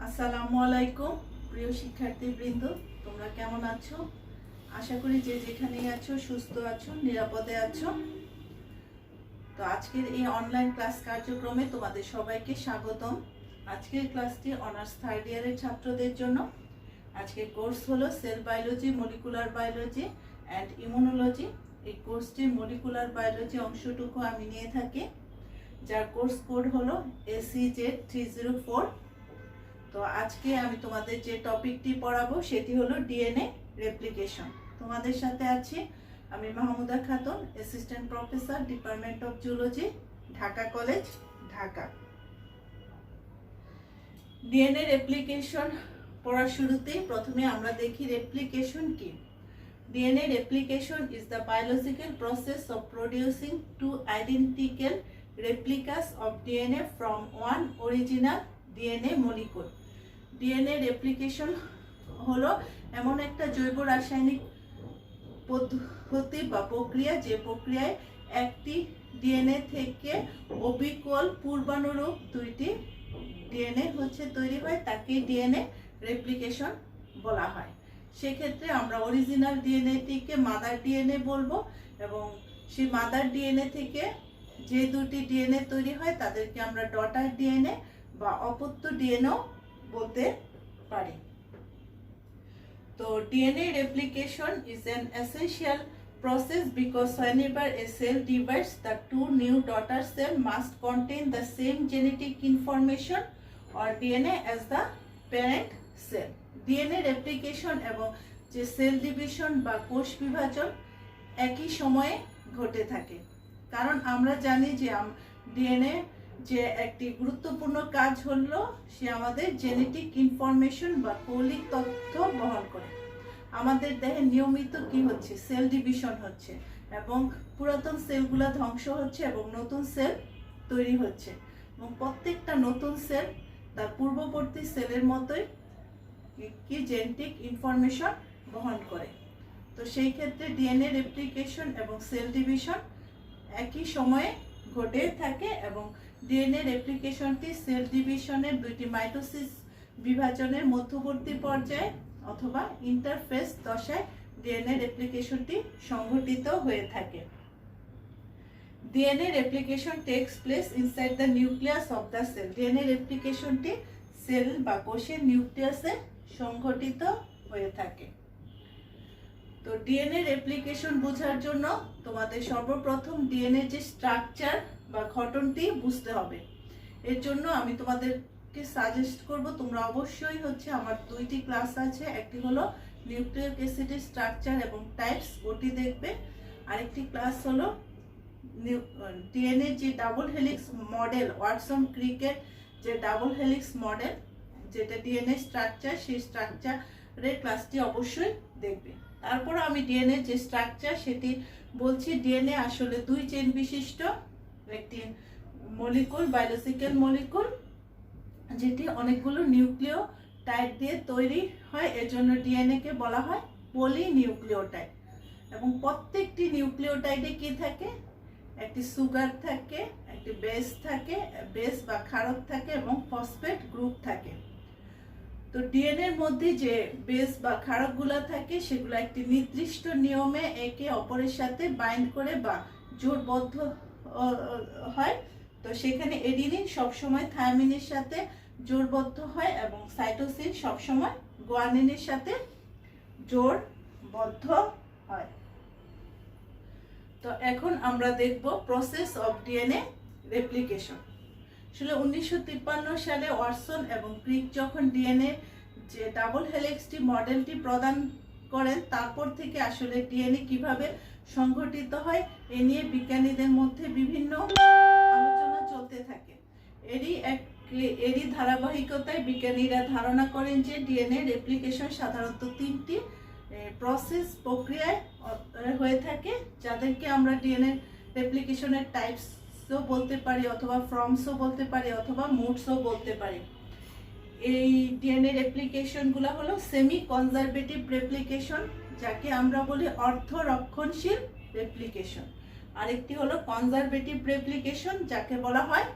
আসসালামু আলাইকুম প্রিয় শিক্ষার্থীবৃন্দ, তোমরা কেমন আছো? আশা করি যে যেখানেই আছো সুস্থ আছো, নিরাপদে আছো। তো আজকের এই অনলাইন ক্লাস কার্যক্রমে তোমাদের সবাইকে স্বাগতম। আজকের ক্লাসটি অনার্স থার্ড ইয়ারের ছাত্রদের জন্য। আজকের কোর্স হলো sell biology, molecular biology and immunology. এই কোর্সটির মলিকুলার বায়োলজি অংশটুকু আমি নিয়ে থাকি, যার কোর্স কোড হলো ACZ304। তো আজকে আমি তোমাদের যে টপিকটি পড়াবো সেটি হলো ডিএনএ রেপ্লিকেশন। তোমাদের সাথে আছি আমি Mahmuda Khatun, assistant professor, department of zoology, Dhaka college, Dhaka. DNA replication পড়ার শুরুতেই প্রথমে আমরা দেখি রেপ্লিকেশন কি। DNA replication is the biological process of producing two identical replicas of DNA from one original DNA molecule. DNA replication হলো এমন একটা জৈব রাসায়নিক পদ্ধতি বা প্রক্রিয়া, যে প্রক্রিয়ায় একটি ডিএনএ থেকে অবিকল পূর্বানুরূপ দুইটি ডিএনএ তৈরি হয়, তাকে ডিএনএ রেপ্লিকেশন বলা হয়। সেক্ষেত্রে আমরা অরিজিনাল ডিএনএটিকে মাদার ডিএনএ বলবো, এবং সেই মাদার ডিএনএ থেকে যে দুটি ডিএনএ তৈরি হয় তাদেরকে আমরা ডটার ডিএনএ বা অপত্য ডিএনএ বলতে পারি। তো DNA replication is an essential process because whenever a cell divides, the two new daughter cell must contain the same genetic information or DNA as the parent cell. DNA replication এবং যে cell division বা কোষ বিভাজন একই সময়ে ঘটে থাকে, কারণ আমরা জানি যে ডিএনএ যে একটি গুরুত্বপূর্ণ কাজ হলো সে আমাদের জেনেটিক ইনফরমেশন বা কৌলিক তথ্য বহন করে। আমাদের দেহে নিয়মিত কি হচ্ছে, সেল ডিভিশন হচ্ছে এবং পুরাতন সেলগুলো ধ্বংস হচ্ছে এবং নতুন সেল তৈরি হচ্ছে, এবং প্রত্যেকটা নতুন সেল তার পূর্ববর্তী সেলের মতোই কি জেনেটিক ইনফরমেশন বহন করে। তো সেই ক্ষেত্রে ডিএনএ রেপ্লিকেশন এবং সেল ডিভিশন একই সময়ে ঘটে থাকে, এবং ডিএনএ রেপ্লিকেশনটি সেল ডিভিশনের দুইটি মাইটোসিস বিভাজনের মধ্যবর্তী পর্যায়ে অথবা ইন্টারফেস দশায় ডিএনএ রেপ্লিকেশনটি সংঘটিত হয়ে থাকে। DNA replication takes place inside the nucleus of the cell. DNA রেপ্লিকেশনটি সেল বা কোষের নিউক্লিয়াসে সংঘটিত হয়ে থাকে। তো ডিএনএ রেপ্লিকেশন বোঝার জন্য তোমাদের সর্বপ্রথম ডিএনএ যে স্ট্রাকচার বা গঠনটি বুঝতে হবে। এর জন্য আমি তোমাদেরকে সাজেস্ট করব তোমরা অবশ্যই আমার দুইটি ক্লাস আছে, একটি হলো নিউক্লিক অ্যাসিডের স্ট্রাকচার এবং টাইপস, ওটি দেখবে। আরেকটি ক্লাস হলো ডিএনএ যে ডাবল হেলিক্স মডেল, ওয়াটসন ক্রিকের যে ডাবল হেলিক্স মডেল যেটা ডিএনএ স্ট্রাকচার, সেই স্ট্রাকচারের ক্লাসটি অবশ্যই দেখবে। তারপর আমি ডিএনএ যে স্ট্রাকচার সেটি বলছি। ডিএনএ আসলে দুই চেইন বিশিষ্ট একটি মলিকুল, বায়োলজিক্যাল মলিকুল, যেটি অনেকগুলো নিউক্লিওটাইড দিয়ে তৈরি হয়। এজন্য ডিএনএ কে বলা হয় পলিনিউক্লিওটাইড, এবং প্রত্যেকটি নিউক্লিওটাইডে কি থাকে, একটি সুগার থাকে, একটি বেস থাকে, বেস বা ক্ষারক থাকে এবং ফসফেট গ্রুপ থাকে। তো ডিএনএ এর মধ্যে যে বেস বা ক্ষারকগুলো থাকে সেগুলো একটি নির্দিষ্ট নিয়মে একে অপরের সাথে বাইন্ড করে বা জোটবদ্ধ হয়। তো সেখানে এডিনিন সবসময় থায়ামিনের সাথে জোটবদ্ধ হয় এবং সাইটোসিন সবসময় গুয়ানিনের সাথে জোটবদ্ধ হয়। তো এখন আমরা দেখব প্রসেস অফ ডিএনএ রেপ্লিকেশন। আসলে 1953 সালে ওয়াটসন এবং ক্রিক যখন ডিএনএ যে ডাবল হেলিক্সটি মডেলটি প্রদান করেন, তারপর থেকে আসলে ডিএনএ কিভাবে সংঘটিত হয় এ নিয়ে বিজ্ঞানীদের মধ্যে বিভিন্ন আলোচনা চলতে থাকে। এরই ধারাবাহিকতায় বিজ্ঞানীরা ধারণা করেন যে ডিএনএ রেপ্লিকেশন সাধারণত তিনটি প্রক্রিয়ায় হয়ে থাকে, যাদেরকে আমরা ডিএনএ রেপ্লিকেশনের টাইপসও বলতে পারি, অথবা ফর্মসও বলতে পারি, অথবা মোডসও বলতে পারি। এই ডিএনএ রেপ্লিকেশনগুলো হলো সেমি কনজারভেটিভ রেপ্লিকেশন, যাকে আমরা বলি অর্ধ রক্ষণশীল রেপ্লিকেশন। আরেকটি হলো কনজারভেটিভ রেপ্লিকেশন, যাকে বলা হয়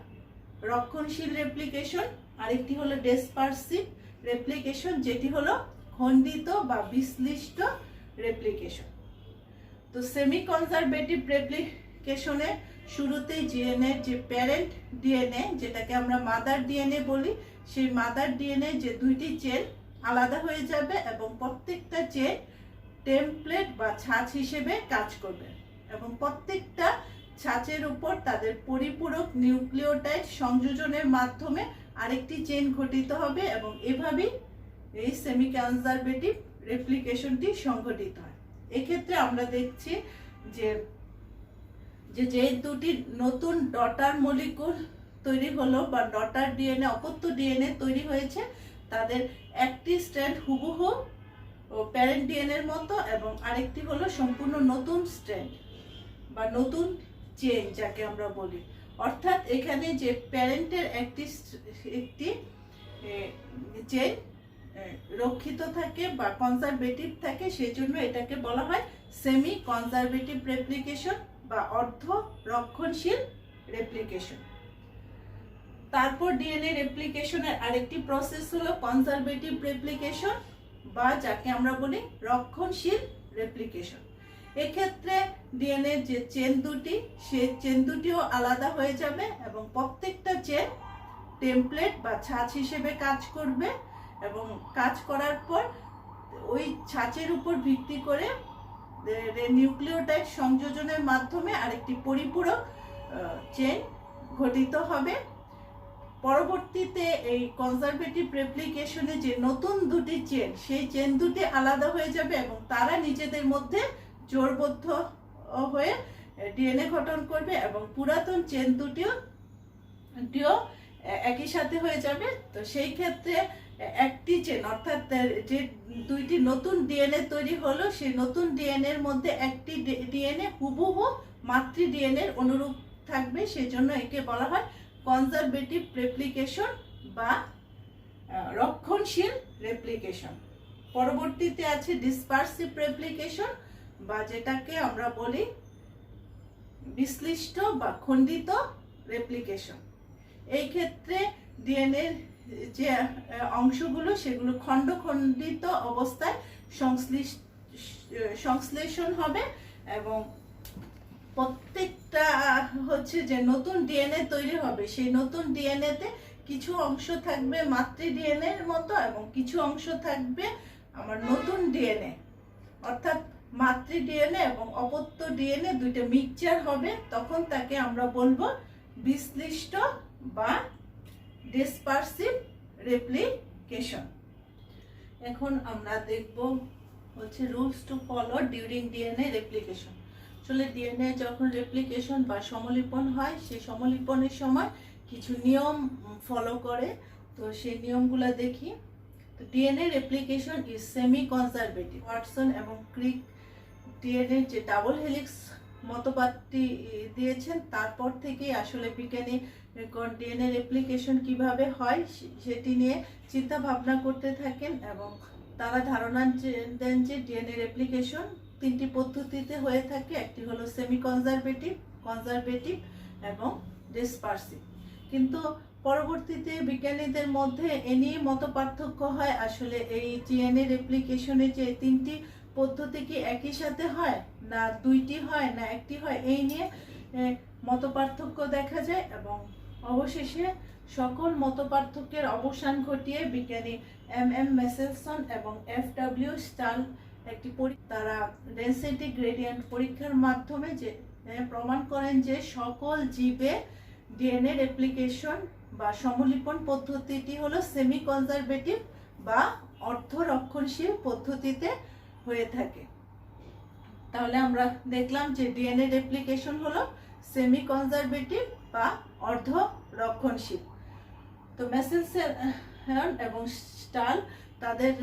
রক্ষণশীল রেপ্লিকেশন। আরেকটি হলো ডিসপারসিভ রেপ্লিকেশন, যেটি হলো খণ্ডিত বা বিশ্লিষ্ট রেপ্লিকেশন। তো সেমি কনজারভেটিভ রেপ্লিকেশনে শুরুতে ডিএনএ যে প্যারেন্ট ডিএনএ, যেটাকে আমরা মাদার ডিএনএ বলি, সেই মাদার ডিএনএ যে দুইটি চেন আলাদা হয়ে যাবে এবং প্রত্যেকটা চেন টেমপ্লেট বা ছাঁচ হিসেবে কাজ করবে এবং প্রত্যেকটা ছাঁচের উপর তাদের পরিপূরক নিউক্লিওটাইড সংযোজনের মাধ্যমে আরেকটি চেন গঠিত হবে এবং এভাবেই এই সেমি কনজারভেটিভ রেপ্লিকেশনটি সংঘটিত হয়। এক্ষেত্রে আমরা দেখছি যে যে দুটি নতুন ডটার মলিকুল তৈরি হলো বা ডটার ডিএনএ অপত্য ডিএনএ তৈরি হয়েছে, তাদের একটি স্ট্র্যান্ড হুবহু প্যারেন্ট ডিএনএর মতো এবং আরেকটি হলো সম্পূর্ণ নতুন স্ট্র্যান্ড বা নতুন চেন যাকে আমরা বলি। অর্থাৎ এখানে যে প্যারেন্টের একটি চেন রক্ষিত থাকে বা কনজারভেটিভ থাকে, সেই জন্য এটাকে বলা হয় সেমি কনজারভেটিভ রেপ্লিকেশন বা অর্ধ রক্ষণশীল রেপ্লিকেশন। তারপর ডিএনএ রেপ্লিকেশনের আরেকটি প্রসেস হলো কনজারভেটিভ রেপ্লিকেশন বা যাকে আমরা বলি রক্ষণশীল রেপ্লিকেশন। এক্ষেত্রে ডিএনএ যে চেন দুটি, সেই চেন দুটিও আলাদা হয়ে যাবে এবং প্রত্যেকটা চেন টেমপ্লেট বা ছাঁচ হিসেবে কাজ করবে এবং কাজ করার পর ওই ছাঁচের উপর ভিত্তি করে নিউক্লিওটাইড সংযোজনের মাধ্যমে আরেকটি পরিপূরক চেন গঠিত হবে। পরবর্তীতে এই কনজারভেটিভ রেপ্লিকেশনে যে নতুন দুটি চেন, সেই চেন দুটি আলাদা হয়ে যাবে এবং তারা নিজেদের মধ্যে জোড়বদ্ধ হয়ে ডিএনএ গঠন করবে এবং পুরাতন চেন দুটিও একই সাথে হয়ে যাবে। তো সেই ক্ষেত্রে একটি চেন অর্থাৎ যে দুইটি নতুন ডিএনএ তৈরি হলো, সেই নতুন ডিএনএ এর মধ্যে একটি ডিএনএ হুবহু মাতৃ ডিএনএ এর অনুরূপ থাকবে, সেজন্য একে বলা হয় কনজারভেটিভ রেপ্লিকেশন বা রক্ষণশীল রেপ্লিকেশন। পরবর্তীতে আছে ডিসপারসিভ রেপ্লিকেশন বা যেটাকে আমরা বলি বিশ্লিষ্ট বা খণ্ডিত রেপ্লিকেশন। এই ক্ষেত্রে ডিএনএ যে অংশগুলো সেগুলো খণ্ডিত অবস্থায় সংশ্লেষণ হবে এবং প্রত্যেকটা হচ্ছে যে নতুন ডিএনএ তৈরি হবে, সেই নতুন ডিএনএতে কিছু অংশ থাকবে মাতৃ ডিএনএ এর মতো এবং কিছু অংশ থাকবে আমার নতুন ডিএনএ, অর্থাৎ মাতৃ ডিএনএ এবং অপত্য ডিএনএ দুইটা মিক্সচার হবে। তখন তাকে আমরা বলবো বিশ্লিষ্ট বা ডিসপারসিভ রেপ্লিকেশন। এখন আমরা দেখব হচ্ছে rules to follow during DNA replication. আসলে ডিএনএ যখন রেপ্লিকেশন বা সমলিপন হয়, সেই সমলিপনের সময় কিছু নিয়ম ফলো করে। তো সেই নিয়মগুলো দেখি। তো DNA replication is semi conservative. Watson এবং ক্রিক ডিএনএ যে ডাবল হেলিক্স মতবাদটি দিয়েছেন, তারপর থেকে আসলে বিজ্ঞানী ডিএনএ রেপ্লিকেশন কিভাবে হয় সেটি নিয়ে চিন্তা ভাবনা করতে থাকেন এবং তারা ধারণা দেন যে ডিএনএ রেপ্লিকেশন তিনটি পদ্ধতিতে হয়ে থাকে। একটি হলো সেমি কনজারভেটিভ, কনজারভেটিভ এবং ডিসপারসিভ। কিন্তু পরবর্তীতে বিজ্ঞানীদের মধ্যে এ নিয়ে মত পার্থক্য হয়, আসলে এই ডিএনএ রেপ্লিকেশনে যে তিনটি পদ্ধতি কি একই সাথে হয়, না দুইটি হয়, না একটি হয়, এই নিয়ে মত পার্থক্য দেখা যায় এবং অবশেষে সকল মত পার্থক্যের অবসান ঘটিয়ে বিজ্ঞানী এম মেসেলসন এবং FW স্টাল তারা ডেনসিটি গ্রেডিয়েন্ট পরীক্ষার মাধ্যমে যে প্রমাণ করেন যে সকল জীবে ডিএনএ রেপ্লিকেশন বা সমলিপন পদ্ধতিটি হলো সেমি কনজারভেটিভ বা অর্ধ রক্ষণশীল পদ্ধতিতে হয়ে থাকে। তাহলে আমরা দেখলাম যে ডিএনএ রেপ্লিকেশন হলো সেমি কনজারভেটিভ বা অর্ধ রক্ষণশীল। তো মেসেলসন এবং স্টাল তাদের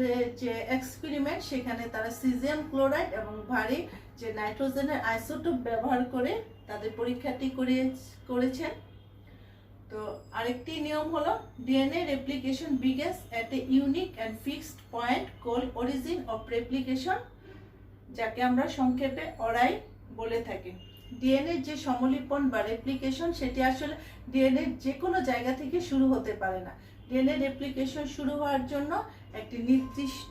যে এক্সপেরিমেন্ট, সেখানে তারা সিজিয়াম ক্লোরাইড এবং ভারী যে নাইট্রোজেনের আইসোটোপ ব্যবহার করে তাদের পরীক্ষাটি করেছেন। তো আরেকটি নিয়ম হলো DNA replication begins at a unique and fixed point called origin of replication, যাকে আমরা সংক্ষেপে অরাই বলে থাকি। ডিএনএ যে সমলিপন বা রেপ্লিকেশন সেটি আসলে ডিএনএ যে কোনো জায়গা থেকে শুরু হতে পারে না। ডিএনএ রেপ্লিকেশন শুরু হওয়ার জন্য একটি নির্দিষ্ট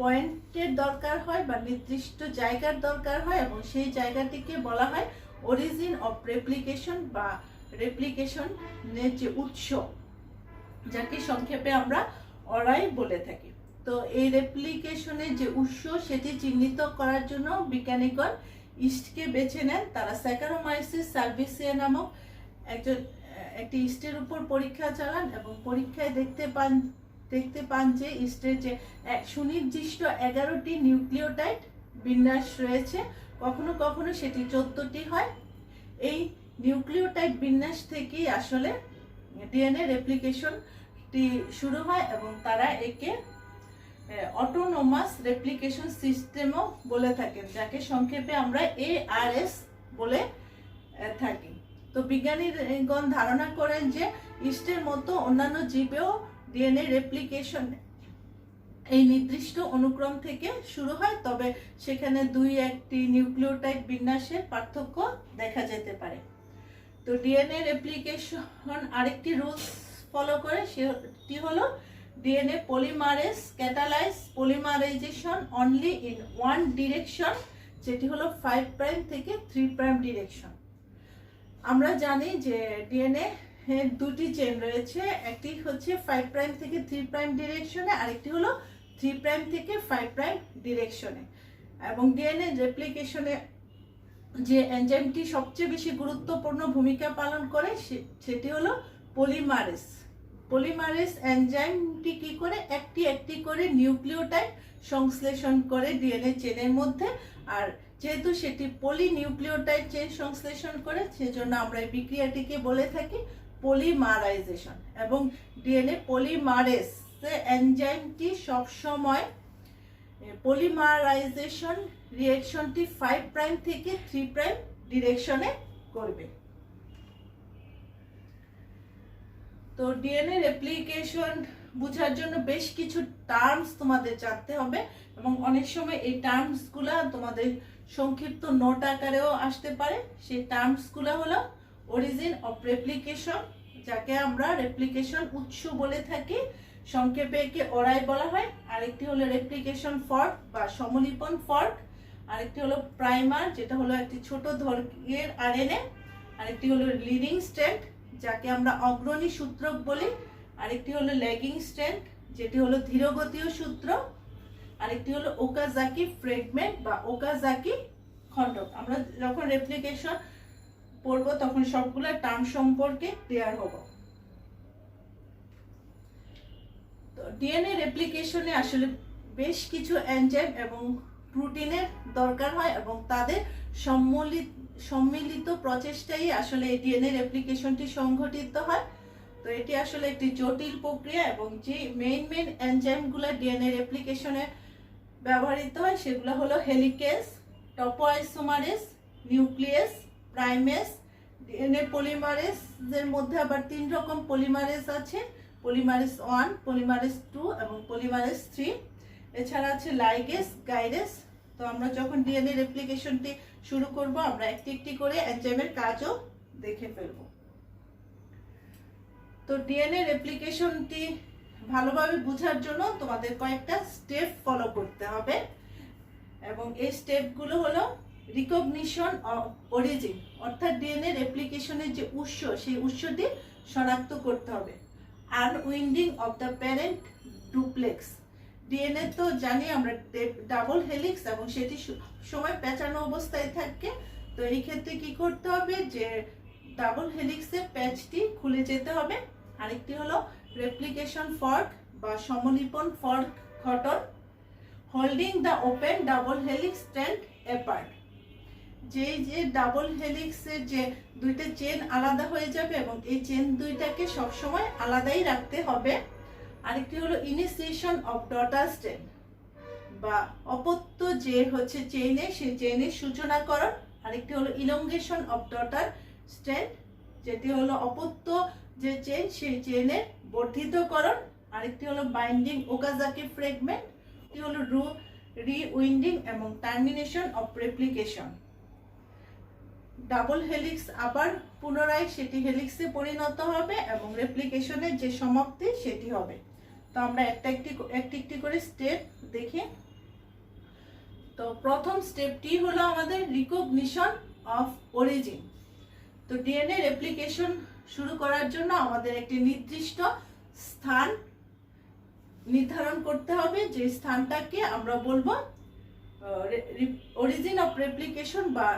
পয়েন্টের দরকার হয় বা নির্দিষ্ট জায়গার দরকার হয়, এবং সেই জায়গাটিকে বলা হয় অরিজিন অফ রেপ্লিকেশন বা রেপ্লিকেশনের যে উৎস, যাকে সংক্ষেপে আমরা অরাই বলে থাকি। তো এই রেপ্লিকেশনের যে উৎস সেটি চিহ্নিত করার জন্য বিজ্ঞানীগণ ইস্টকে বেছে নেন। তারা স্যাকারোমাইসিস সার্ভিসিয়া নামক একটি ইস্টের উপর পরীক্ষা চালান এবং পরীক্ষায় দেখতে পান যে ইস্টের যে সুনির্দিষ্ট 11টি নিউক্লিওটাইড বিন্যাস রয়েছে, কখনো কখনো সেটি 14টি হয়। এই নিউক্লিওটাইড বিন্যাস থেকেই আসলে ডিএনএ রেপ্লিকেশনটি শুরু হয় এবং তারা একে অটোনোমাস রেপ্লিকেশন সিস্টেমও বলে থাকেন, যাকে সংক্ষেপে আমরা ARS বলে থাকি। তো বিজ্ঞানীগণ ধারণা করেন যে ইস্টের মতো অন্যান্য জীবেও ডিএনএ রেপ্লিকেশন এই নির্দিষ্ট অনুক্রম থেকে শুরু হয়, তবে সেখানে 2-1টি নিউক্লিওটাইড বিন্যাসের পার্থক্য দেখা যেতে পারে। তো ডিএনএ রেপ্লিকেশন আরেকটি রুলস ফলো করে, সেটি হলো DNA polymerase catalyse polymerisation only in one direction, যেটি হলো 5 প্রাইম থেকে 3 প্রাইম ডিরেকশন। আমরা জানি যে ডিএনএ এর দুটি চেন রয়েছে, একটি হচ্ছে 5 প্রাইম থেকে 3 প্রাইম ডিরেকশনে, আরেকটি হলো 3 প্রাইম থেকে 5 প্রাইম ডিরেকশনে। এবং ডিএনএ রেপ্লিকেশনে যে এনজাইমটি সবচেয়ে বেশি গুরুত্বপূর্ণ ভূমিকা পালন করে সেটি হলো পলিমারেজ। পলিমারেজ এনজাইমটি কি করে একটি একটি করে নিউক্লিওটাইড সংশ্লেষণ করে ডিএনএ চেনের মধ্যে, আর যেহেতু সেটি পলিনিউক্লিওটাইড চেন সংশ্লেষণ করে সেজন্য আমরা এই বিক্রিয়াটিকে বলে থাকি পলিমারাইজেশন। এবং ডিএনএ পলিমারেজ এনজাইমটি সবসময় পলিমারাইজেশন রিঅ্যাকশনটি 5 প্রাইম থেকে 3 প্রাইম ডিরেকশনে করবে। তো ডিএনএ রেপ্লিকেশন বোঝার জন্য বেশ কিছু টার্মস তোমাদের জানতে হবে, এবং অনেক সময় এই টার্মসগুলো তোমাদের সংক্ষিপ্ত নোট আকারেও আসতে পারে। সেই টার্মসগুলো হলো অরিজিন অফ রেপ্লিকেশন, যাকে আমরা রেপ্লিকেশন উৎস বলে থাকি, সংক্ষেপে একে ওরাই বলা হয়। আরেকটি হলো রেপ্লিকেশন ফর্ক বা সমলিপন ফর্ক, আরেকটি হলো প্রাইমার, যেটা হলো একটি ছোট দৈর্ঘ্যের আরএনএ, আরেকটি হলো লিডিং স্ট্র্যান্ড, যাকে আমরা অগ্রণী সূত্রক বলি, আরেকটি হলো ল্যাগিং স্ট্র্যান্ড, যেটি হলো ধীরগতীয় সূত্র, আরেকটি হলো ওকাজাকি ফ্রেগমেন্ট বা ওকাজাকি খণ্ডক। আমরা যখন রেপ্লিকেশন পড়ব তখন সবগুলো টার্ম সম্পর্কে ক্লিয়ার হব। তো ডিএনএ রেপ্লিকেশনে আসলে বেশ কিছু এনজাইম এবং প্রোটিনের দরকার হয়, এবং তাদের সম্মিলিত প্রচেষ্টাই আসলে ডিএনএ রেপ্লিকেশনটি সংঘটিত হয়। তো এটি আসলে একটি জটিল প্রক্রিয়া, এবং যে মেইন এনজাইমগুলো ডিএনএ রেপ্লিকেশনে ব্যবহৃত হয় সেগুলো হলো হেলিকেজ, টপোআইসোমারেজ, নিউক্লিয়েস, প্রাইমেস। ডিএনএ পলিমারেজের মধ্যে আবার 3 রকম পলিমারেজ আছে, পলিমারেজ 1, পলিমারেজ 2 এবং পলিমারেজ 3। এছাড়া আছে লাইগেজ, গাইরেজ। তো আমরা যখন ডিএনএ রেপ্লিকেশনটি শুরু করব আমরা একটি একটি করে এনজাইমের কাজও দেখে ফেলব। তো ডিএনএ রেপ্লিকেশনটি ভালোভাবে বোঝার জন্য তোমাদের কয়েকটা স্টেপ ফলো করতে হবে, এবং এই স্টেপগুলো হলো রিকগনিশন অফ অরিজিন, অর্থাৎ ডিএনএ রেপ্লিকেশনের যে উৎস সেই উৎসটি শনাক্ত করতে হবে। Unwinding of the parent duplex, DNA তো জানি আমরা ডাবল হেলিক্স এবং সেটি সময় পেঁচানো অবস্থায় থাকে। তো এই ক্ষেত্রে কি করতে হবে যে ডাবল হেলিক্সের প্যাচটি খুলে যেতে হবে। আরেকটি হলো রেপ্লিকেশন ফর্ক বা সমলিপন ফর্ক ঘটন, holding the open double helix strand apart, যে ডাবল হেলিক্সের যে দুইটা চেন আলাদা হয়ে যাবে এবং এই চেন দুইটাকে সবসময় আলাদাই রাখতে হবে। আরেকটি হলো ইনিশিয়েশন অফ ডটার স্ট্র্যান্ড বা অপত্য যে হচ্ছে চেইনে সেই চেইনের সূচনাকরণ। আরেকটি হলো ইলংগেশন অফ ডটার স্ট্র্যান্ড, যেটি হলো অপত্য যে চেইন সেই চেইনের বর্ধিতকরণ। আরেকটি হলো বাইন্ডিং ওকাজাকি ফ্রেগমেন্ট, এটি হলো রিউইন্ডিং এবং termination of replication. Double helix আবার পুনরায় সেটি হেলিক্সে পরিণত হবে এবং রেপ্লিকেশনের যে সমাপ্তি সেটি হবে। তো আমরা একটি একটি করে স্টেপ দেখি। তো প্রথম স্টেপটি হলো আমাদের রিকগনিশন অফ অরিজিন। তো ডিএনএ রেপ্লিকেশন শুরু করার জন্য আমাদের একটি নির্দিষ্ট স্থান নির্ধারণ করতে হবে, যে স্থানটাকে আমরা বলবো অরিজিন অফ রেপ্লিকেশন বা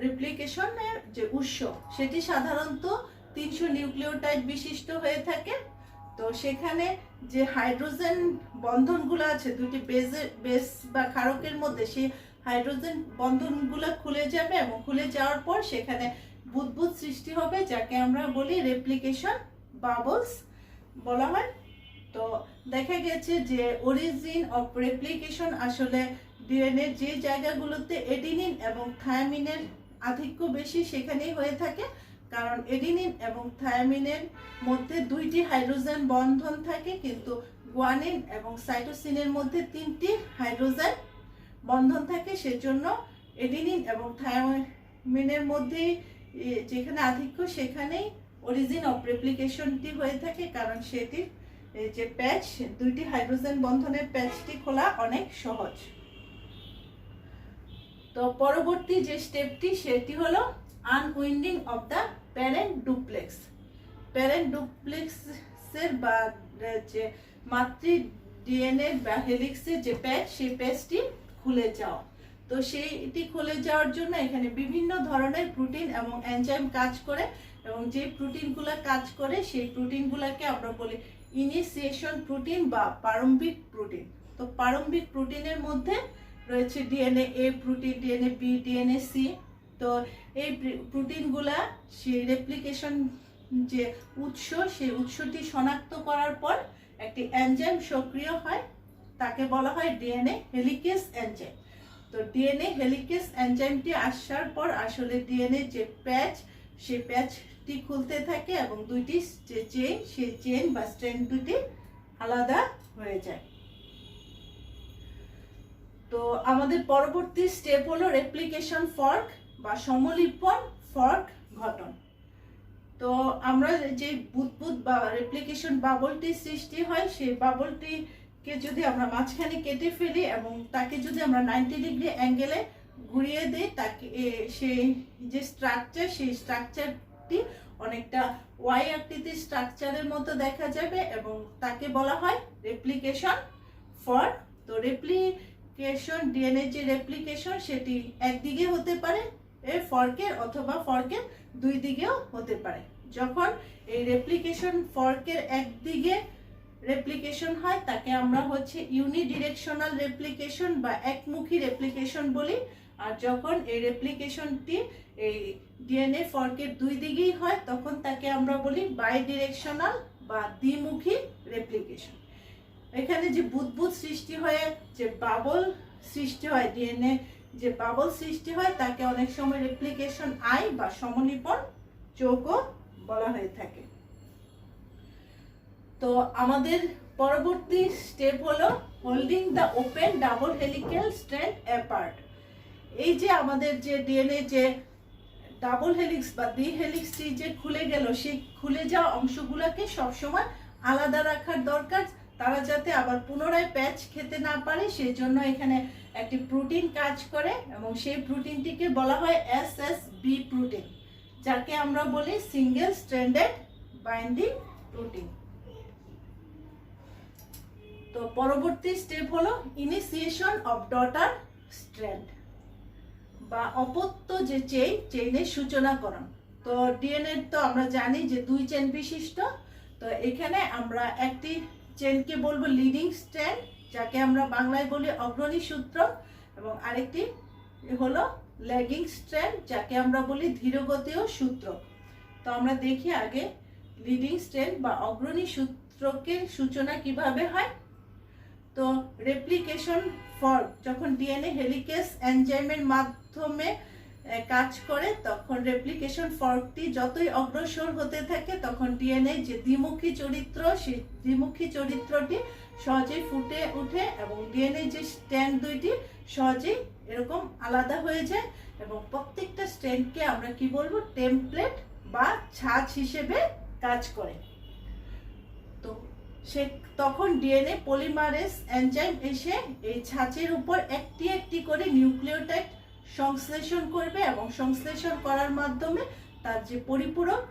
রেপ্লিকেশনের যে উৎস, সেটি সাধারণত 300 নিউক্লিওটাইড বিশিষ্ট হয়ে থাকে। তো সেখানে যে হাইড্রোজেন বন্ধনগুলো আছে দুটি বেস বা ক্ষারকের মধ্যে, সেই হাইড্রোজেন বন্ধনগুলো খুলে যাবে এবং খুলে যাওয়ার পর সেখানে বুদবুদ সৃষ্টি হবে, যাকে আমরা বলি রেপ্লিকেশন বাবলস বলা হয়। তো দেখা গেছে যে অরিজিন অফ রেপ্লিকেশন আসলে ডিএনএ যে জায়গাগুলোতে এডিনিন এবং থায়ামিনের আধিক্য বেশি সেখানেই হয়ে থাকে, কারণ এডিনিন এবং থায়ামিনের মধ্যে 2টি হাইড্রোজেন বন্ধন থাকে, কিন্তু গুয়ানিন এবং সাইটোসিনের মধ্যে 3টি হাইড্রোজেন বন্ধন থাকে। সেজন্য এডিনিন এবং থায়ামিনের মধ্যে যেখানে আধিক্য সেখানেই অরিজিন অফ রেপ্লিকেশনটি হয়ে থাকে, কারণ সেটির যে প্যাচ, 2টি হাইড্রোজেন বন্ধনের প্যাচটি খোলা অনেক সহজ। তো পরবর্তী যে স্টেপটি সেটি হলো unwinding of the parent duplex. Parent ডুপ্লেক্সের বা যে মাতৃ ডিএনএ বা হেলিক্সের যে প্যাচ, সেই প্যাচটি খুলে যাওয়া। তো সেইটি খুলে যাওয়ার জন্য এখানে বিভিন্ন ধরনের প্রোটিন এবং এনজাইম কাজ করে, এবং যে প্রোটিনগুলো কাজ করে সেই প্রোটিনগুলোকে আমরা বলি ইনিশিয়েশন প্রোটিন বা প্রারম্ভিক প্রোটিন। তো প্রারম্ভিক প্রোটিনের মধ্যে রয়েছে DNA A protein, DNA B, DNA C. তো এই প্রোটিনগুলা সেই রেপ্লিকেশন যে উৎস, সেই উৎসটি শনাক্ত করার পর একটি এনজাইম সক্রিয় হয়, তাকে বলা হয় ডিএনএ হেলিকেজ এনজাইম। তো ডিএনএ হেলিকেজ এনজাইমটি আসার পর আসলে ডিএনএ যে প্যাচ, সেই প্যাচটি খুলতে থাকে এবং 2টি যে চেইন, সেই চেইন বা স্ট্র্যান্ড দুটি আলাদা হয়ে যায়। তো আমাদের পরবর্তী স্টেপ হলো রেপ্লিকেশন ফর্ক বা সমলিপন ফর্ক ঘটন। তো আমরা যে বুদবুদ বা রেপ্লিকেশন বাবলটি সৃষ্টি হয়, সেই বাবলটিকে যদি আমরা মাঝখানে কেটে ফেলি এবং তাকে যদি আমরা 90 ডিগ্রি অ্যাঙ্গেলে ঘুরিয়ে দিই, তাকে সেই যে স্ট্রাকচার, সেই স্ট্রাকচারটি অনেকটা ওয়াই আকৃতির স্ট্রাকচারের মতো দেখা যাবে এবং তাকে বলা হয় রেপ্লিকেশন ফর্ক। তো রেপ্লিকেশন ডিএনএ যে রেপ্লিকেশন সেটি একদিকে হতে পারে ফর্কের, অথবা ফর্কের 2 দিকেও হতে পারে। যখন এই রেপ্লিকেশন ফর্কের একদিকে রেপ্লিকেশন হয় তাকে আমরা ইউনিডিরেকশনাল রেপ্লিকেশন বা একমুখী রেপ্লিকেশন বলি। আর যখন এই রেপ্লিকেশনটি এই ডিএনএ ফর্কের 2 দিকেই হয় তখন তাকে আমরা বলি বাইডিরেকশনাল বা দ্বিমুখী রেপ্লিকেশন। এখানে যে বুদবুদ সৃষ্টি হয়ে যে বাবল সৃষ্টি হয়, ডিএনএ যে বাবল সৃষ্টি হয়, তাকে অনেক সময় রেপ্লিকেশন আই বা সমলিপন চৌকো বলা হয়ে থাকে। তো আমাদের পরবর্তী স্টেপ হলো holding the open double helical strand apart. এই যে আমাদের যে ডিএনএ যে ডাবল হেলিক্স বা দ্বি হেলিক্সটি যে খুলে গেল, সেই খুলে যাওয়া অংশগুলোকে সবসময় আলাদা রাখার দরকার, তারা যাতে আবার পুনরায় প্যাচ খেতে না পারে। সেই জন্য এখানে একটি প্রোটিন কাজ করে এবং সেই প্রোটিনটিকে বলা হয় এসএসবি প্রোটিন, যাকে আমরা বলি সিঙ্গেল স্ট্র্যান্ডেড বাইন্ডিং প্রোটিন। তো পরবর্তী স্টেপ হলো ইনিশিয়েশন অফ ডটার স্ট্র্যান্ড বা অপত্য যে চেইনের সূচনাকরণ। তো ডিএনএ তো আমরা জানি যে 2 চেইন বিশিষ্ট। তো এখানে আমরা একটি চেইনকে বলবো লিডিং স্ট্র্যান্ড, যাকে আমরা বাংলায় বলি অগ্রণী সূত্র, এবং আরেকটি হলো ল্যাগিং স্ট্র্যান্ড, যাকে আমরা বলি ধীরগতীয় সূত্র। তো আমরা দেখি আগে লিডিং স্ট্র্যান্ড বা অগ্রণী সূত্রকের সূচনা কিভাবে হয়। তো রেপ্লিকেশন ফর্ক যখন ডিএনএ হেলিকেজ এনজাইমের মাধ্যমে কাজ করে, তখন রেপ্লিকেশন ফর্কটি যতই অগ্রসর হতে থাকে তখন ডিএনএ যে দ্বিমুখী চরিত্র, সেই দ্বিমুখী চরিত্রটি সহজেই ফুটে ওঠে এবং ডিএনএ যে স্ট্র্যান্ড দুইটি সহজেই এরকম আলাদা হয়ে যায় এবং প্রত্যেকটা স্ট্র্যান্ডকে আমরা কি বলবো, টেমপ্লেট বা ছাঁচ হিসেবে কাজ করে। তো সে তখন ডিএনএ পলিমারেজ এনজাইম এসে এই ছাঁচের উপর একটি একটি করে নিউক্লিওটাইড সংশ্লেষণ করবে এবং সংশ্লেষণ করার মাধ্যমে তার যে পরিপূরক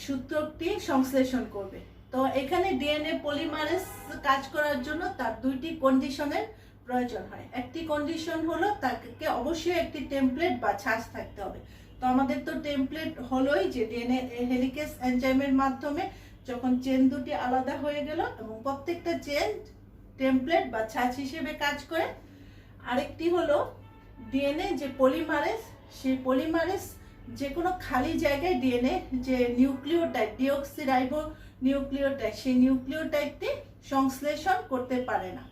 সূত্রকটি সংশ্লেষণ করবে। তো এখানে ডিএনএ পলিমারেজ কাজ করার জন্য তার দুইটি কন্ডিশনের প্রয়োজন হয়। একটি কন্ডিশন হলো তাকে অবশ্যই একটি টেমপ্লেট বা ছাঁচ থাকতে হবে। তো আমাদের তো টেমপ্লেট হলোই, যে ডিএনএ হেলিকেজ এনজাইমের মাধ্যমে যখন চেন দুটি আলাদা হয়ে গেল এবং প্রত্যেকটা চেন টেমপ্লেট বা ছাঁচ হিসেবে কাজ করে। আরেকটি হলো ডিএনএ যে পলিমারেজ, সেই পলিমারেজ যে কোনো খালি জায়গায় ডিএনএ যে নিউক্লিওটাইড, ডিঅক্সিরাইবো নিউক্লিওটাইড, সেই নিউক্লিওটাইডটি সংশ্লেষণ করতে পারে না।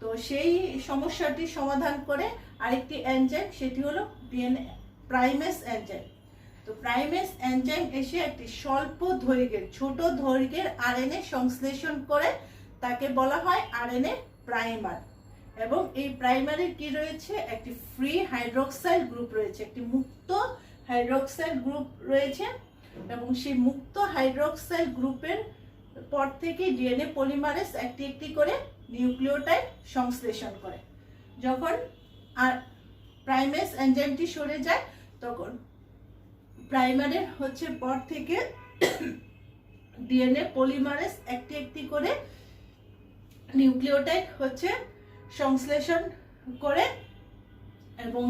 তো সেই সমস্যাটি সমাধান করে আরেকটি এনজাইম, সেটি হলো ডিএনএ প্রাইমেস এনজাইম। তো প্রাইমেস এনজাইম এসে একটি স্বল্প দৈর্ঘ্যের ছোট দৈর্ঘ্যের আরএনএ সংশ্লেষণ করে, তাকে বলা হয় আরএনএ প্রাইমার। এবং এই প্রাইমারের কি রয়েছে, একটি ফ্রি হাইড্রোক্সাইল গ্রুপ রয়েছে, একটি মুক্ত হাইড্রোক্সাইল গ্রুপ রয়েছে এবং সেই মুক্ত হাইড্রোক্সাইল গ্রুপের পর থেকে ডিএনএ পলিমারেজ একটি একটি করে নিউক্লিওটাইড সংশ্লেষণ করে। যখন আর প্রাইমেস এনজাইমটি সরে যায় তখন প্রাইমারের পর থেকে ডিএনএ পলিমারেজ একটি একটি করে নিউক্লিওটাইড সংশ্লেষণ করে এবং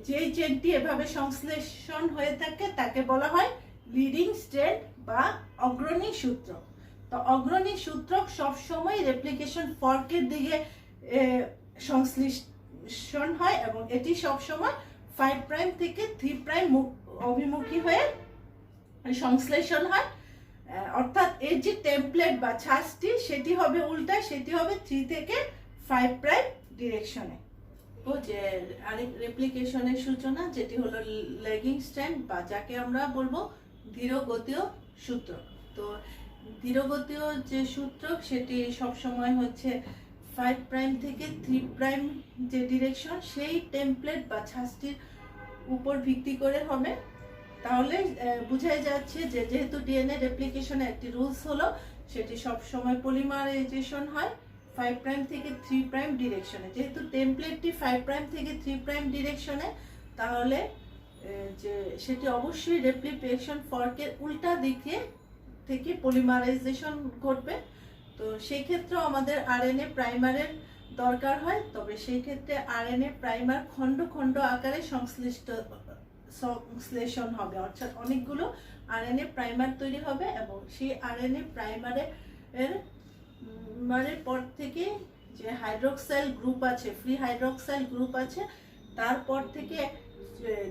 যে চেনটি এভাবে সংশ্লেষণ হয়ে থাকে তাকে বলা হয় লিডিং স্ট্র্যান্ড বা অগ্রণী সূত্রক। তো অগ্রণী সূত্রক সবসময় রেপ্লিকেশন ফর্কের দিকে সংশ্লেষণ হয় এবং এটি সবসময় 5 প্রাইম থেকে 3 প্রাইম অভিমুখী হয়ে সংশ্লেষণ হয়। অর্থাৎ এর যে টেমপ্লেট বা ছাঁচটি সেটি হবে উল্টা, সেটি হবে 3 থেকে 5 প্রাইম ডিরেকশনে। ও যে আরেক রেপ্লিকেশনের সূচনা, যেটি হলো লেগিং স্ট্র্যান্ড বা যাকে আমরা বলবো ধীরগতীয় সূত্রক। তো ধীরগতীয় যে সূত্রক সেটি সবসময় 5 প্রাইম থেকে 3 প্রাইম যে ডিরেকশন, সেই টেমপ্লেট বা ছাঁচটির উপর ভিত্তি করে হবে। তাহলে বোঝাই যাচ্ছে যে যেহেতু ডিএনএ রেপ্লিকেশনে একটি রুলস হলো, সেটি সব সময় পলিমারাইজেশন হয় 5 প্রাইম থেকে 3 প্রাইম ডিরেকশনে। যেহেতু টেমপ্লেটটি 5 প্রাইম থেকে 3 প্রাইম ডিরেকশনে, তাহলে যে সেটি অবশ্যই রেপ্লিকেশন ফর্কের উল্টা দিকে থেকে পলিমারাইজেশন ঘটবে। তো সেই ক্ষেত্রে আমাদের আরএনএ প্রাইমারের দরকার হয়, তবে সেই ক্ষেত্রে আরএনএ প্রাইমার খণ্ড খণ্ড আকারে সংশ্লেষণ হবে, অর্থাৎ অনেকগুলো আরএনএ প্রাইমার তৈরি হবে এবং সেই আরএনএ প্রাইমারের পর থেকে যে হাইড্রোক্সাইল গ্রুপ আছে, ফ্রি হাইড্রোক্সাইল গ্রুপ আছে, তারপর থেকে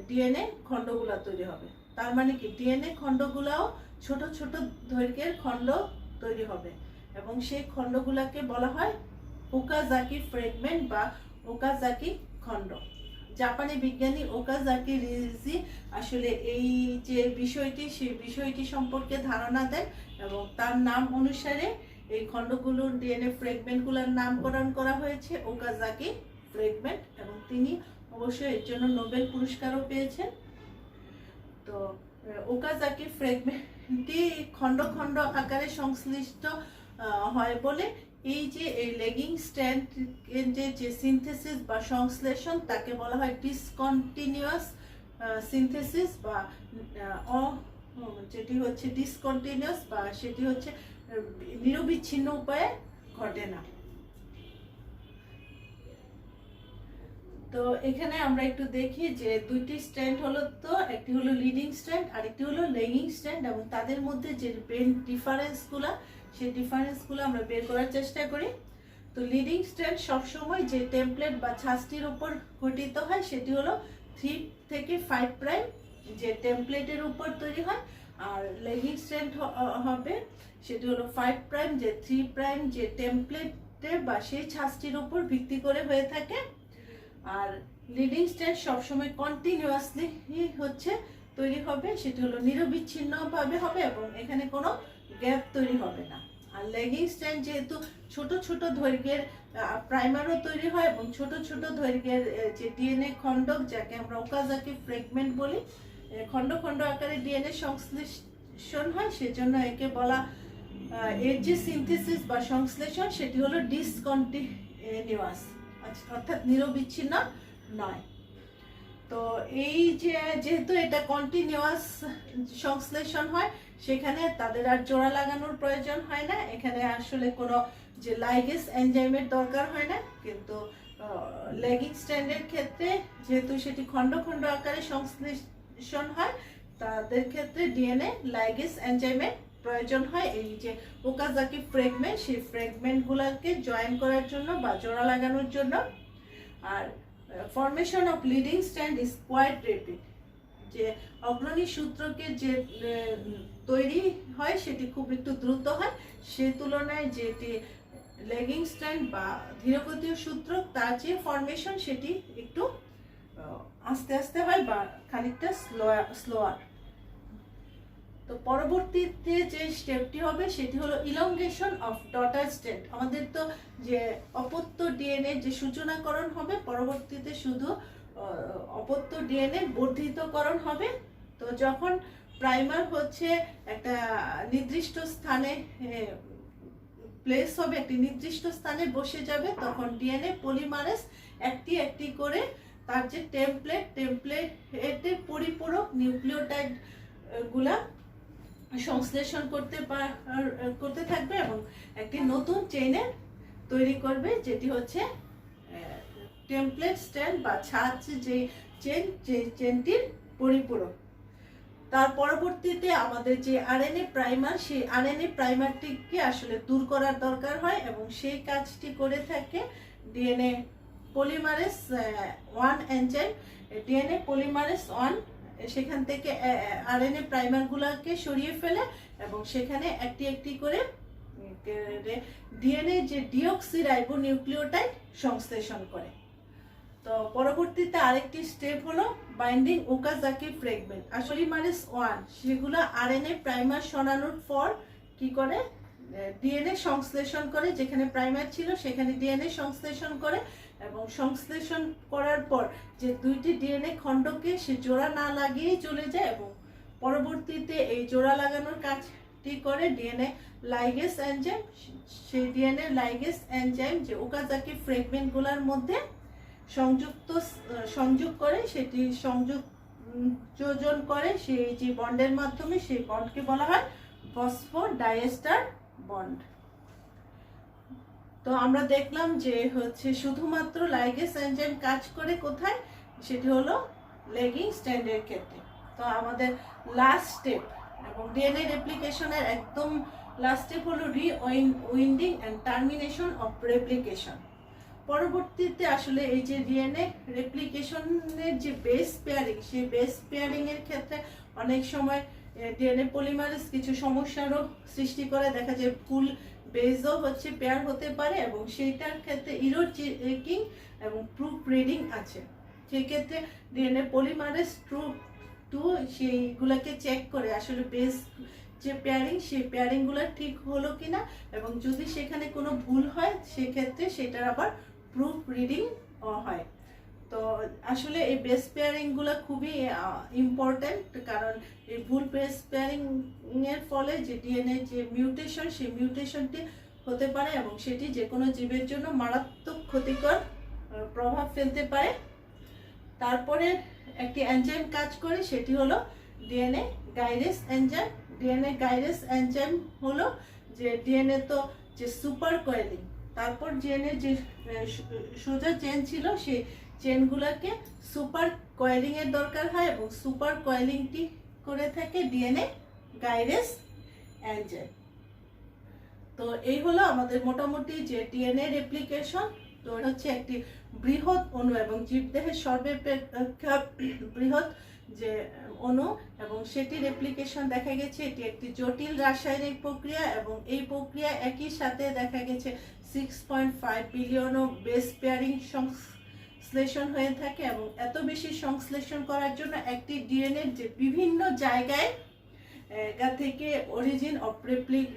ডিএনএ খণ্ডগুলা তৈরি হবে। তার মানে কি, ডিএনএ খণ্ডগুলাও ছোট ছোট দৈর্ঘ্যের খণ্ড তৈরি হবে এবং সেই খণ্ডগুলাকে বলা হয় ওকাজাকি ফ্র্যাগমেন্ট বা ওকাজাকি খণ্ড। জাপানি বিজ্ঞানী ওকাজাকি রিজি আসলে এই যে বিষয়টি, সেই বিষয়টি সম্পর্কে ধারণা দেন এবং তার নাম অনুসারে এই খণ্ডগুলোর ডিএনএ ফ্র্যাগমেন্টগুলোর নামকরণ করা হয়েছে ওকাজাকি ফ্র্যাগমেন্ট এবং তিনি অবশ্যই এর জন্য নোবেল পুরস্কারও পেয়েছেন। তো ওকাজাকি ফ্র্যাগমেন্টটি খণ্ড খণ্ড আকারে সংশ্লিষ্ট হয় বলে এই যে এই লেগিং স্ট্র্যান্ডের যে সিনথেসিস বা সংশ্লেষণ, তাকে বলা হয় ডিসকন্টিনিউয়াস সিনথেসিস বা যেটি ডিসকন্টিনিউয়াস বা সেটি নিরবিচ্ছিন্ন উপায়ে ঘটে না। তো এখানে আমরা একটু দেখি যে দুইটি স্ট্র্যান্ড হলো, তো একটি হলো লিডিং স্ট্র্যান্ড আর একটি হলো লেগিং স্ট্র্যান্ড এবং তাদের মধ্যে যে ব্রেন ডিফারেন্সগুলো, সেই ডিফারেন্সগুলো আমরা বের করার চেষ্টা করি। তো লিডিং স্ট্র্যান্ড সবসময় যে টেমপ্লেট বা ছাঁচটির উপর গঠিত হয় সেটি হলো 3 থেকে 5 প্রাইম যে টেমপ্লেটের উপর তৈরি হয়, আর লেগিং স্ট্র্যান্ড হবে সেটি হলো 5 প্রাইম যে 3 প্রাইম যে টেমপ্লেটে বা সেই ছাঁচটির উপর ভিত্তি করে হয়ে থাকে। আর লিডিং স্ট্র্যান্ড সবসময় কন্টিনিউয়াসলি হচ্ছে তৈরি হবে, সেটি হলো নিরবিচ্ছিন্নভাবে হবে এবং এখানে কোনো গ্যাপ তৈরি হবে না। আর লেগিং স্ট্র্যান্ড যেহেতু ছোট ছোট দৈর্ঘ্যের প্রাইমারও তৈরি হয় এবং ছোট ছোট দৈর্ঘ্যের যে ডিএনএ খণ্ডক, যাকে আমরা ওকাজাকি ফ্র্যাগমেন্ট বলি, খণ্ড খণ্ড আকারে ডিএনএ সংশ্লেষণ হয়, সেজন্য একে বলা এর যে সিনথেসিস বা সংশ্লেষণ সেটি হলো ডিসকন্টিনিউয়াস, অর্থাৎ নিরবিচ্ছিন্ন নয়। তো এই যেহেতু এটা কন্টিনিউয়াস সংশ্লেষণ হয়, সেখানে তাদের আর জোড়া লাগানোর প্রয়োজন হয় না, এখানে আসলে কোনো যে লাইগেস এনজাইমের দরকার হয় না। কিন্তু লেগিং স্ট্র্যান্ডের ক্ষেত্রে যেহেতু সেটি খণ্ড খণ্ড আকারে সংশ্লেষণ হয়, তাদের ক্ষেত্রে ডিএনএ লাইগেস এনজাইমের প্রয়োজন হয়। এই যে ওকাজাকি ফ্র্যাগমেন্ট, সেই ফ্র্যাগমেন্টগুলোকে জয়েন করার জন্য বা জোড়া লাগানোর জন্য। আর formation of leading strand is quite rapid, যে অগ্রণী সূত্রকে যে তৈরি হয় সেটি খুব একটু দ্রুত হয়, সে তুলনায় যেটি লেগিং স্ট্র্যান্ড বা ধীরগতীয় সূত্র তার যে ফর্মেশন সেটি একটু আস্তে আস্তে হয় বা খানিকটা স্লোয়ার। তো পরবর্তীতে যে স্টেপটি হবে সেটি হলো ইলংগেশন অফ ডটার স্ট্র্যান্ড। আমাদের তো যে অপত্য ডিএনএ যে সূচনাকরণ হবে, পরবর্তীতে শুধু অপত্য ডিএনএ বর্ধিতকরণ হবে। তো যখন প্রাইমার হচ্ছে একটা নির্দিষ্ট স্থানে প্লেস হবে, একটি নির্দিষ্ট স্থানে বসে যাবে, তখন ডিএনএ পলিমারেজ একটি একটি করে তার যে টেমপ্লেটের পরিপূরক নিউক্লিওটাইড গুলা সংশ্লেষণ করতে থাকবে এবং একটি নতুন চেইনের তৈরি করবে, যেটি হচ্ছে টেমপ্লেট স্ট্র্যান্ড বা ছাঁচ যে চেনটির পরিপূরক। তার পরবর্তীতে আমাদের যে আরএনএ প্রাইমার, সেই আরএনএ প্রাইমারটিকে আসলে দূর করার দরকার হয় এবং সেই কাজটি করে থাকে DNA polymerase 1 enzyme. DNA polymerase 1 সেখান থেকে আরএনএ প্রাইমারগুলোকে সরিয়ে ফেলে এবং সেখানে একটি একটি করে ডিএনএ যে ডিঅক্সিরাইবোনিউক্লিওটাইড সংশ্লেষণ করে। তো পরবর্তীতে আরেকটি স্টেপ হলো বাইন্ডিং ওকাজাকি ফ্র্যাগমেন্ট। আসলে পলিমারেজ 1 সেগুলো আরএনএ প্রাইমার সরানোর পর কি করে, ডিএনএ সংশ্লেষণ করে, যেখানে প্রাইমার ছিল সেখানে ডিএনএ সংশ্লেষণ করে এবং সংশ্লেষণ করার পর যে দুইটি ডিএনএ খণ্ডকে সে জোড়া না লাগিয়েই চলে যায় এবং পরবর্তীতে এই জোড়া লাগানোর কাজটি করে ডিএনএ লাইগেস এনজাইম। সেই ডিএনএ লাইগেস এনজাইম যে ওকাজাকি ফ্র্যাগমেন্টগুলোর মধ্যে সংযোগ করে, সেটি সংযোজন করে সেই যে বন্ডের মাধ্যমে, সেই বন্ডকে বলা হয় ফসফোডাইএস্টার বন্ড। তো আমরা দেখলাম যে হচ্ছে শুধুমাত্র লাইগেস এনজাইম কাজ করে কোথায়, সেটি হলো লেগিং স্ট্র্যান্ডের ক্ষেত্রে। তো আমাদের লাস্ট স্টেপ এবং ডিএনএ রেপ্লিকেশনের একদম লাস্ট স্টেপ হলো রিউইন্ডিং এন্ড টার্মিনেশন অফ রেপ্লিকেশন। পরবর্তীতে আসলে এই যে ডিএনএ রেপ্লিকেশনের যে বেস পেয়ারিং, সেই বেস পেয়ারিং এর ক্ষেত্রে অনেক সময় ডিএনএ পলিমারেজ কিছু সমস্যারও সৃষ্টি করে, দেখা যায় ভুল বেসও হচ্ছে পেয়ার হতে পারে এবং সেইটার ক্ষেত্রে ইরর চেকিং এবং প্রুফ রিডিং আছে। সেই ক্ষেত্রে ডিএনএ পলিমারেজ টু সেইগুলোকে চেক করে আসলে বেস যে পেয়ারিং, সেই পেয়ারিংগুলো ঠিক হলো কিনা এবং যদি সেখানে কোনো ভুল হয় সেক্ষেত্রে সেটার আবার প্রুফ রিডিং হয়। তো আসলে এই বেস পেয়ারিংগুলো খুবই ইম্পর্টেন্ট, কারণ এই ভুল বেস পেয়ারিং এর ফলে যে ডিএনএ যে মিউটেশন, সেই মিউটেশনটি হতে পারে এবং সেটি যে কোনো জীবের জন্য মারাত্মক ক্ষতিকর প্রভাব ফেলতে পারে। তারপরে একটি এনজাইম কাজ করে, সেটি হলো ডিএনএ গাইরেস এনজাইম। ডিএনএ গাইরেস এনজাইম হলো যে ডিএনএ তো যে সুপার কয়েলিং, তারপর ডিএনএ যে সোজা চেন ছিল সেই চেনগুলোকে সুপার কয়েলিং এর দরকার হয় এবং সুপার কয়েলিংটি করে থাকে ডিএনএ গাইরেস এনজাইম। তো এই হলো আমাদের মোটামুটি যে ডিএনএ রেপ্লিকেশন। তো এটা হচ্ছে একটি বৃহৎ অণু এবং জীবদেহের সর্বাপেক্ষা বৃহৎ যে অণু এবং সেটি রেপ্লিকেশন দেখা গেছে এটি একটি জটিল রাসায়নিক প্রক্রিয়া এবং এই প্রক্রিয়া একই সাথে দেখা গেছে 6.5 বিলিয়ন বেস পেয়ারিং সংশ্লেষণ হয়ে থাকে এবং এত বেশি সংশ্লেষণ করার জন্য একটি ডিএনএ যে বিভিন্ন জায়গায় থেকে অরিজিন অফ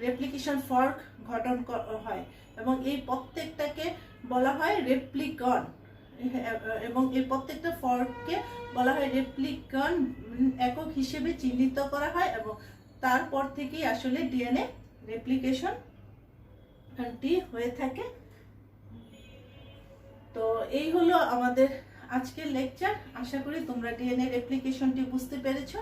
রেপ্লিকেশন ফর্ক গঠন হয় এবং এই প্রত্যেকটাকে বলা হয় রেপ্লিকন এবং এই প্রত্যেকটা ফর্ককে বলা হয় রেপ্লিকন একক হিসেবে চিহ্নিত করা হয় এবং তারপর থেকেই আসলে ডিএনএ রেপ্লিকেশনটি হয়ে থাকে। তো এই হলো আমাদের আজকের লেকচার। আশা করি তোমরা ডিএনএ রেপ্লিকেশনটি বুঝতে পেরেছো।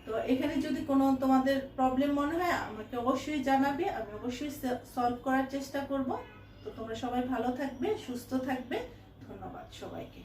তো এখানে যদি কোনো তোমাদের প্রবলেম মনে হয় আমাকে অবশ্যই জানাবে, আমি অবশ্যই সলভ করার চেষ্টা করব। তো তোমরা সবাই ভালো থাকবে, সুস্থ থাকবে। ধন্যবাদ সবাইকে।